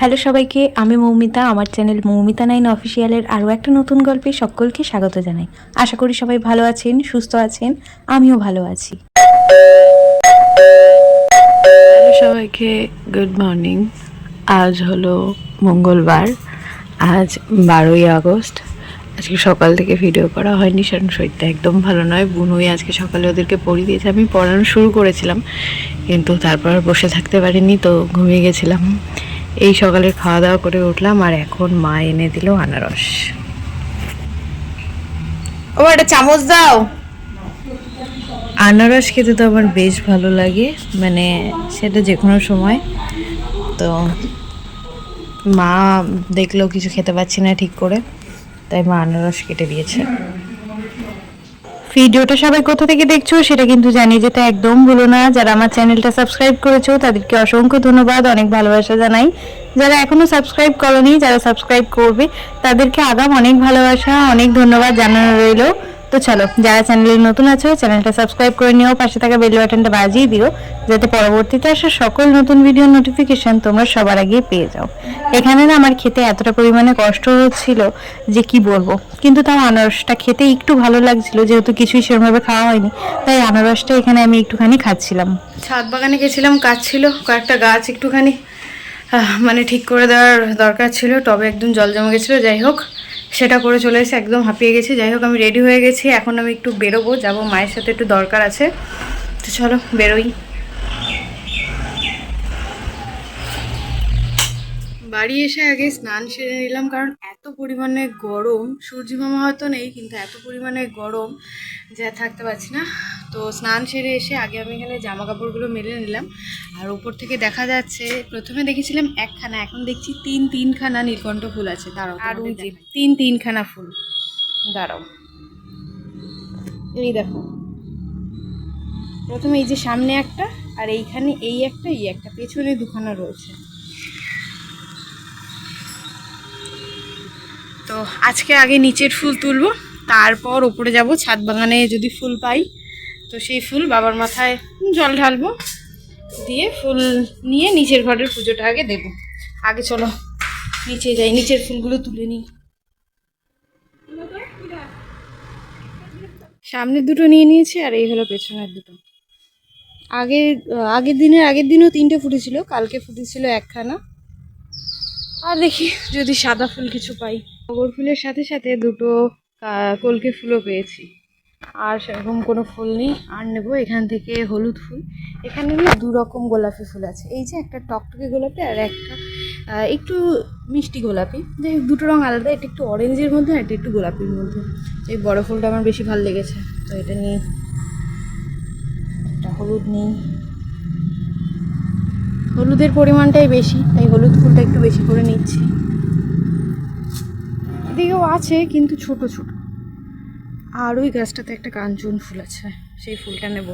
Hello সবাইকে, আমি মৌমিতা। আমার চ্যানেল মৌমিতা 9 অফিসিয়ালের আরও একটা নতুন গল্পে সকলকে স্বাগত জানাই। আশা করি সবাই ভালো আছেন, সুস্থ আছেন, আমিও ভালো আছি। হ্যালো সবাইকে, গুড মর্নিং। আজ হলো মঙ্গলবার, আজ 12ই আগস্ট। আজকে সকাল থেকে ভিডিও করা হয়নি, কারণ শরীরটা একদম ভালো নয়। বুনুই আজকে সকালে ওদেরকে পড়িয়ে দিয়েছে। আমি পড়ানো শুরু করেছিলাম, কিন্তু তারপর বসে থাকতে পারিনি, তো ঘুমিয়ে গেছিলাম। এই সকালে খাওয়া দাওয়া করে উঠলাম, আর এখন মা এনে দিল আনারস। ও একটা চামচ দাও। আনারস খেতে তো আমার বেশ ভালো লাগে, মানে সেটা যে কোনো সময়। তো মা দেখলো কিছু খেতে পাচ্ছি না ঠিক করে, তাই মা আনারস কেটে দিয়েছে। ভিডিওটা সবাই কোথা থেকে দেখছো সেটা কিন্তু জানিয়ে যেতে একদম ভুলো না। যারা আমার চ্যানেলটা সাবস্ক্রাইব করেছো তাদেরকে অসংখ্য ধন্যবাদ, অনেক ভালোবাসা জানাই। যারা এখনো সাবস্ক্রাইব করোনি, যারা সাবস্ক্রাইব করবে তাদেরকে আগাম অনেক ভালোবাসা, অনেক ধন্যবাদ জানানো রইলো। তো চলো, যারা চ্যানেলে নতুন আছো চ্যানেলটা সাবস্ক্রাইব করে নিও, পাশে থাকা বেল বাটনটা বাজিয়ে দিও, যাতে পরবর্তীতে আসা সকল নতুন ভিডিওর নোটিফিকেশন তোমরা সবার আগে পেয়ে যাও। এখানে না আমার খেতে এতটা পরিমাণে কষ্ট হচ্ছিল যে কি বলবো, কিন্তু তাও আনারসটা খেতে একটু ভালো লাগছিল, যেহেতু কিছুই সেরকমভাবে খাওয়া হয়নি, তাই আনারসটা এখানে আমি একটুখানি খাচ্ছিলাম। ছাদ বাগানে গেছিলাম, কাজ ছিল, কয়েকটা গাছ একটুখানি মানে ঠিক করে দেওয়ার দরকার ছিল, টবে একদম জল জমে গেছিলো। যাই হোক, সেটা করে চলে এসে একদম হাঁপিয়ে গেছি। যাই হোক, আমি রেডি হয়ে গেছি, এখন আমি একটু বেরোবো, যাবো মায়ের সাথে, একটু দরকার আছে। তো চলো বেরোই। বাড়ি এসে আগে স্নান সেরে নিলাম, কারণ এত পরিমাণে গরম, সূর্য মামা হয়তো নেই, কিন্তু এত পরিমাণে গরম যা থাকতে পারছি না। তো স্নান সেরে এসে আগে আমি এখানে জামা কাপড়গুলো মেলে নিলাম। আর উপর থেকে দেখা যাচ্ছে, প্রথমে দেখেছিলাম একখানা, এখন দেখছি তিনখানা নীলকণ্ঠ ফুল আছে। দাঁড়াও, আর ওই যে তিনখানা ফুল, দাঁড়াও, এই দেখো। প্রথমে এই যে সামনে একটা, আর এইখানে এই একটা, পেছনে দুখানা রয়েছে। তো আজকে আগে নিচের ফুল তুলবো, তারপর ওপরে যাব। ছাদ বাগানে যদি ফুল পাই তো সেই ফুল বাবার মাথায় জল ঢালবো, দিয়ে ফুল নিয়ে নিচের ঘরের পুজোটা আগে দেব। আগে চলো নিচে যাই, নিচের ফুলগুলো তুলে নিই। সামনের দুটো নিয়ে নিয়েছি, আর এই হলো পেছনের দুটো। আগের দিনও তিনটে ফুটেছিল, কালকে ফুটেছিল একখানা। আর দেখি যদি সাদা ফুল কিছু পাই। টগর ফুলের সাথে সাথে দুটো কলকে ফুলও পেয়েছি। আর সেরকম কোনো ফুল নেই, আর নেবো এখান থেকে হলুদ ফুল। এখানে দু রকম গোলাপি ফুল আছে, এই যে একটা টকটকে গোলাপি, আর একটা একটু মিষ্টি গোলাপি। যে দুটো রঙ আলাদা, এটা একটু অরেঞ্জের মধ্যে, আর এটা একটু গোলাপির মধ্যে। এই বড় ফুলটা আমার বেশি ভালো লেগেছে, তো এটা নিয়ে একটা হলুদ নিই। হলুদের পরিমাণটাই বেশি, তাই হলুদ ফুলটা একটু বেশি করে নিচ্ছি। এদিকেও আছে, কিন্তু ছোট ছোট। আর ওই গাছটাতে একটা কাঞ্চন ফুল আছে, সেই ফুলটা নেব।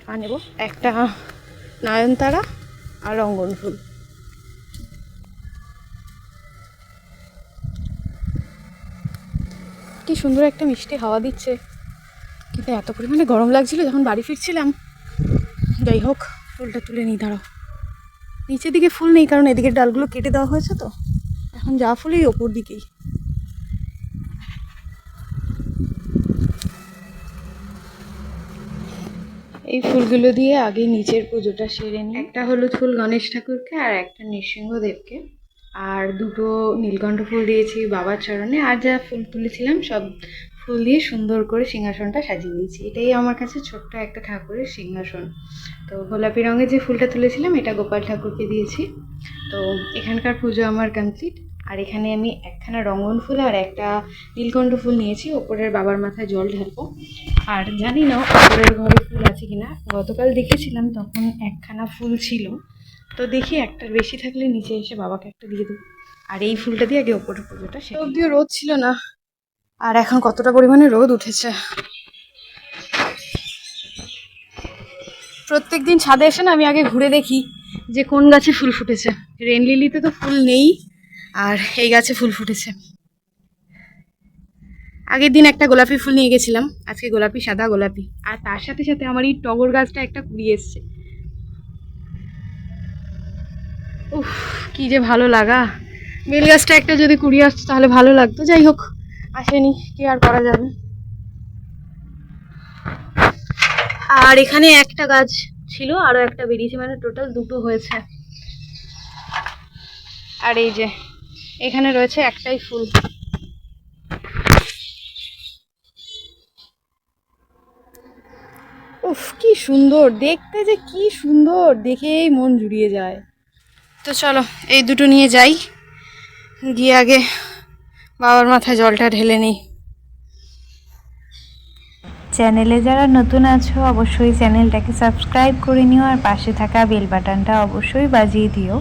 আর নেব একটা নয়নতারা আর রঙ্গন ফুল। কি সুন্দর একটা মিষ্টি হাওয়া দিচ্ছে, কিন্তু এত পরিমাণে গরম লাগছিল যখন বাড়ি ফিরছিলাম। যাই হোক, ফুলটা তুলে নিই, দাঁড়াও। নিচের দিকে ফুল নেই, কারণ এদিকের ডালগুলো কেটে দেওয়া হয়েছে, তো এখন যা ফুল এই ওপর দিকেই। এই ফুলগুলো দিয়ে আগে নিচের পুজোটা সেরে নিই। একটা হলুদ ফুল গণেশ ঠাকুরকে, আর একটা নৃসিংহদেবকে, আর দুটো নীলকণ্ঠ ফুল দিয়েছি বাবার চরণে। আর যা ফুল তুলেছিলাম সব ফুল দিয়ে সুন্দর করে সিংহাসনটা সাজিয়ে দিয়েছি। এটাই আমার কাছে ছোট্ট একটা ঠাকুরের সিংহাসন। তো গোলাপি রঙের যে ফুলটা তুলেছিলাম এটা গোপাল ঠাকুরকে দিয়েছি। তো এখানকার পুজো আমার কমপ্লিট। আর এখানে আমি একখানা রঙ্গন ফুল আর একটা নীলকণ্ঠ ফুল নিয়েছি, ওপরের বাবার মাথায় জল ঢালবো। আর জানি না ওপরের ঘরে ফুল আছে কিনা, গতকাল দেখেছিলাম তখন একখানা ফুল ছিল, তো দেখি একটার বেশি থাকলে নিচে এসে বাবাকে একটা দিয়ে দেবো। আর এই ফুলটা দিয়ে আগে ওপরের পুজোটা সেরে। অব্দিও রোদ ছিল না, আর এখন কতটা পরিমাণে রোদ উঠেছে। প্রত্যেকদিন ছাদে এসে না আমি আগে ঘুরে দেখি যে কোন গাছে ফুল ফুটেছে। রেন লিলিতে তো ফুল নেই, আর এই গাছে ফুল ফুটেছে। আগের দিন একটা গোলাপি ফুল নিয়ে গেছিলাম, আজকে গোলাপি, সাদা গোলাপি। আর তার সাথে সাথে আমার এই টগর গাছটা একটা কুড়ি এসছে। উফ, কি যে ভালো লাগা। বেল গাছটা একটা যদি কুড়ি আসতো তাহলে ভালো লাগতো, যাই হোক আসেনি, কি আর করা যাবে। আর এখানে একটা গাছ ছিল, আরো একটা বেরিয়েছে, মানে টোটাল দুটো হয়েছে। আর এই যে এখানে রয়েছে একটাই ফুল। উফ, কি সুন্দর দেখতে, যে কি সুন্দর, দেখেই মন জুড়িয়ে যায়। তো চলো এই দুটো নিয়ে যাই, গিয়ে আগে বাবার মাথায় জলটা ঢেলে নিই। চ্যানেলে যারা নতুন আছো অবশ্যই চ্যানেলটাকে সাবস্ক্রাইব করে নিও, আর পাশে থাকা বেল বাটনটা অবশ্যই বাজিয়ে দিও,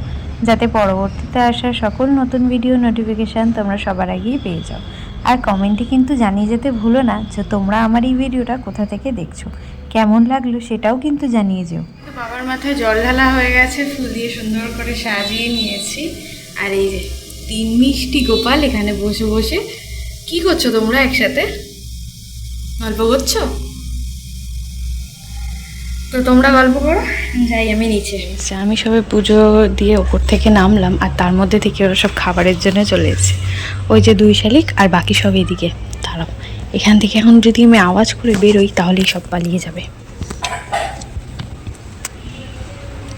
যাতে পরবর্তীতে আসা সকল নতুন ভিডিও নোটিফিকেশান তোমরা সবার আগেই পেয়ে যাও। আর কমেন্টে কিন্তু জানিয়ে যেতে ভুলো না যে তোমরা আমার এই ভিডিওটা কোথা থেকে দেখছো, কেমন লাগলো সেটাও কিন্তু জানিয়ে যেও। বাবার মাথায় জল ঢালা হয়ে গেছে, ফুল দিয়ে সুন্দর করে সাজিয়ে নিয়েছি। আর এই যে 3 মিষ্টি গোপাল এখানে বসে বসে কি করছো তোমরা একসাথে? গল্প করছো? তো তোমরা গল্প করো, যাই আমি নিচে। আমি সবে পুজো দিয়ে ওপর থেকে নামলাম, আর তার মধ্যে থেকে ওরা সব খাবারের জন্য চলে এসেছে। ওই যে 2 শালিক আর বাকি সব এদিকে। দাঁড়াও, এখান থেকে এখন যদি আমি আওয়াজ করে বেরোই তাহলেই সব পালিয়ে যাবে।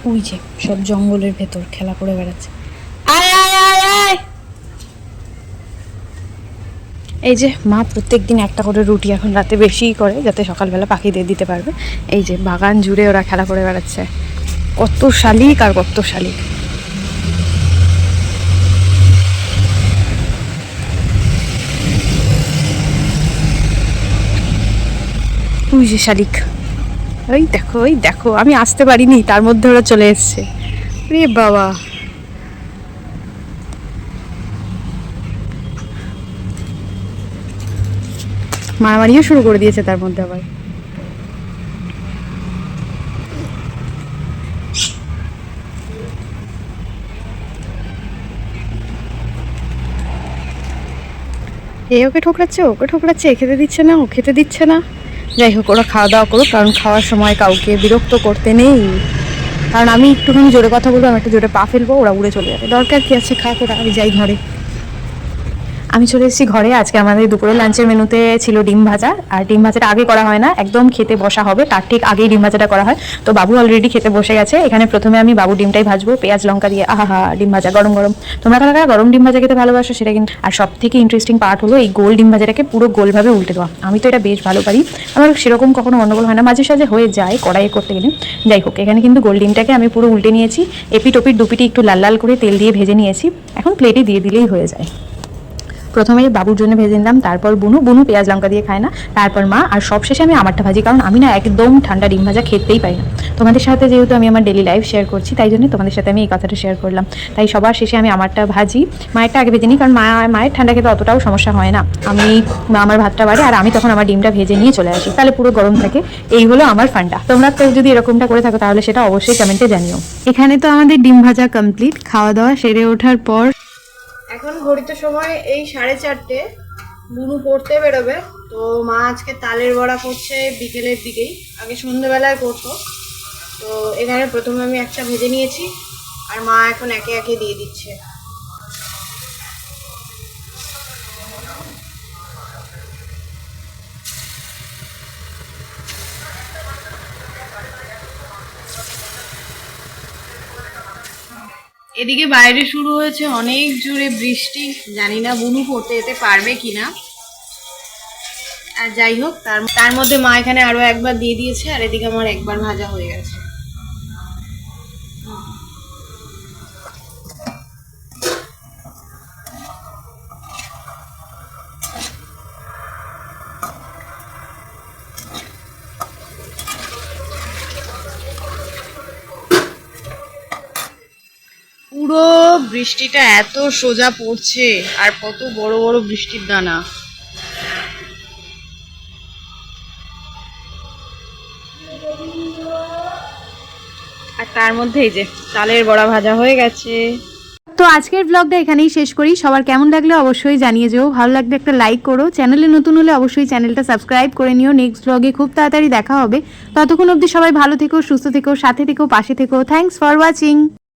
ওই যে সব জঙ্গলের ভেতর খেলা করে বেড়াচ্ছে। আয় আয় আয় আয়। এই যে মা প্রত্যেকদিন একটা করে রুটি এখন রাতে বেশিই করে, যাতে সকালবেলা পাখিদের দিতে পারবে। এই যে বাগান জুড়ে ওরা খেলা করে বেড়াচ্ছে, কত শালিক আর কত শালিক। ওই যে শালিক, ওই দেখো ওই দেখো, আমি আসতে পারিনি তার মধ্যে ওরা চলে এসছে। রে বাবা, মারামারিও শুরু করে দিয়েছে তার মধ্যে আবার। এ ওকে ঠোকরাচ্ছে, ওকে ঠোকরাচ্ছে, খেতে দিচ্ছে না, ও খেতে দিচ্ছে না। যাই হোক, ওরা খাওয়া দাওয়া করুক, কারণ খাওয়ার সময় কাউকে বিরক্ত করতে নেই। কারণ আমি একটুখানি জোরে কথা বলবো, আমি একটু জোরে পা ফেলবো, ওরা উড়ে চলে যাবে। দরকার কি আছে, খাক ওরা, আমি যাই ঘরে। আমি চলে এসেছি ঘরে। আজকে আমাদের দুপুরের লাঞ্চের মেনুতে ছিল ডিম ভাজা, আর ডিম ভাজাটা আগে করা হয় না, একদম খেতে বসা হবে তার ঠিক আগেই ডিম ভাজাটা করা হয়। তো বাবু অলরেডি খেতে বসে গেছে। এখানে প্রথমে আমি বাবু ডিমটাই ভাজবো পেঁয়াজ লঙ্কা দিয়ে। আহা, ডিম ভাজা গরম গরম। তোমরা কারা কারা গরম ডিম ভাজা খেতে ভালোবাসো সেটা কিন্তু। আর সব থেকে ইন্টারেস্টিং পার্ট হলো এই গোল ডিম ভাজাটাকে পুরো গোলভাবে উল্টে দেওয়া। আমি তো এটা বেশ ভালো পারি, আমার সেরকম কখনো গন্ডগোল হয় না, মাঝে সাঝে হয়ে যায় কড়াইয়ে করতে গেলে। যাই হোক, এখানে কিন্তু গোল ডিমটাকে আমি পুরো উল্টে নিয়েছি, এপিট ওপিট দুপিটি একটু লাল লাল করে তেল দিয়ে ভেজে নিয়েছি। এখন প্লেটে দিয়ে দিলেই হয়ে যায়। প্রথমে বাবুর জন্য ভেজে নিলাম, তারপর বুনু পেঁয়াজ লঙ্কা দিয়ে খায় না, তারপর মা, আর সবশেষে আমি আমারটা ভাজি, কারণ আমি না একদম ঠান্ডা ডিম ভাজা খেতেই পারি না। তোমাদের সাথে যেহেতু আমি আমার ডেলি লাইফ শেয়ার করছি, তাই জন্য তোমাদের সাথে আমি এই কথাটা শেয়ার করলাম। তাই সবার শেষে আমি আমারটা ভাজি, মায়েরটা আগে ভেজে নিই, কারণ মায়ের ঠান্ডা খেতে অতটাও সমস্যা হয় না। আমার ভাতটা বাড়ে, আর আমি তখন আমার ডিমটা ভেজে নিয়ে চলে আসি, তাহলে পুরো গরম থাকে। এই হলো আমার ফান্ডা। তোমরা তো যদি এরকমটা করে থাকো তাহলে সেটা অবশ্যই কমেন্টে জানিও। এখানে তো আমাদের ডিম ভাজা কমপ্লিট, খাওয়া দাওয়া সেরে ওঠার পর এখন ঘড়িতে সময় এই 4:30। বুনু পড়তে বেরোবে, তো মা আজকে তালের বড়া করছে বিকেলের দিকেই, আগে সন্ধ্যেবেলায় করতো। তো এখানে প্রথমে আমি একটা ভেজে নিয়েছি, আর মা এখন একে একে দিয়ে দিচ্ছে। এদিকে বাইরে শুরু হয়েছে অনেক জোরে বৃষ্টি, জানি না বুনু পড়তে যেতে পারবে কিনা। আর যাই হোক, তার মধ্যে মা এখানে আরো একবার দিয়ে দিয়েছে, আর এদিকে আমার একবার ভাজা হয়ে গেছে। পুরো বৃষ্টিটা এত সোজা পড়ছে, আর কত বড় বড় বৃষ্টির দানা। আর তার মধ্যে এই যে তালের বড়া ভাজা হয়ে গেছে। তো আজকের ব্লগটা এখানেই শেষ করি। সবার কেমন লাগলো অবশ্যই জানিয়ে যেও, ভালো লাগলে একটা লাইক করো, চ্যানেলে নতুন হলে অবশ্যই চ্যানেলটা সাবস্ক্রাইব করে নিও। নেক্সট ব্লগে খুব তাড়াতাড়ি দেখা হবে, ততক্ষণ অবধি সবাই ভালো থেকো, সুস্থ থেকো, সাথে থেকো, পাশে থেকো। Thanks for watching.